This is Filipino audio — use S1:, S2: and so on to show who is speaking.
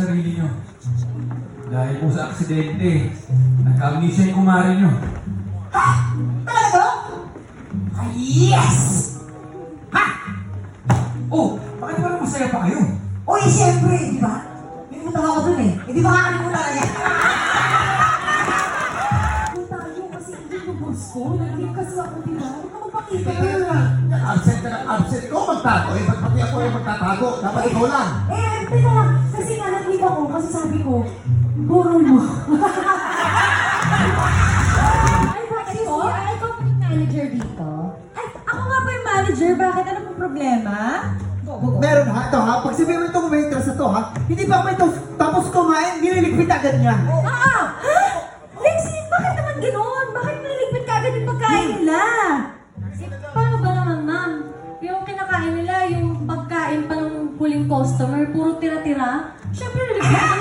S1: sarili nyo. Dahil po sa aksidente, nagka-amnesia yung kumari nyo.
S2: Ha? Talaga ba? Ay, yes! Ha?
S1: Oh, bakit parang masaya pa kayo?
S2: Uy, siyempre, di ba? Pinutang ako dun eh. Hindi ba kakalimutan ka niya?
S3: Kung tayo kasi hindi ko boss ko, naging kasi ako, di ba? Huwag ka magpakita.
S4: Absent ka ng absent ko magtago. Eh, ba't pati ako yung magtatago? Dapat ikaw lang.
S3: Teka lang, kasi nga nag-leave ako, kasi sabi ko, burol mo. Ay, bakit po? Ay, ikaw po yung manager dito? Ay, ako nga ba yung manager? Bakit? Ano pong problema?
S5: Meron ha, ito ha, pag sabihin mo itong waitress na to ha, hindi pa ako ito tapos kumain, nililigpit agad niya.
S3: Ha? Lexie, bakit naman gano'n? Bakit nililigpit ka agad yung pagkain nila?
S6: Paano ba naman, ma'am? Yung kinakain nila, yung pagkain pa ng huling customer, puro tira-tira. Siyempre, nalagyan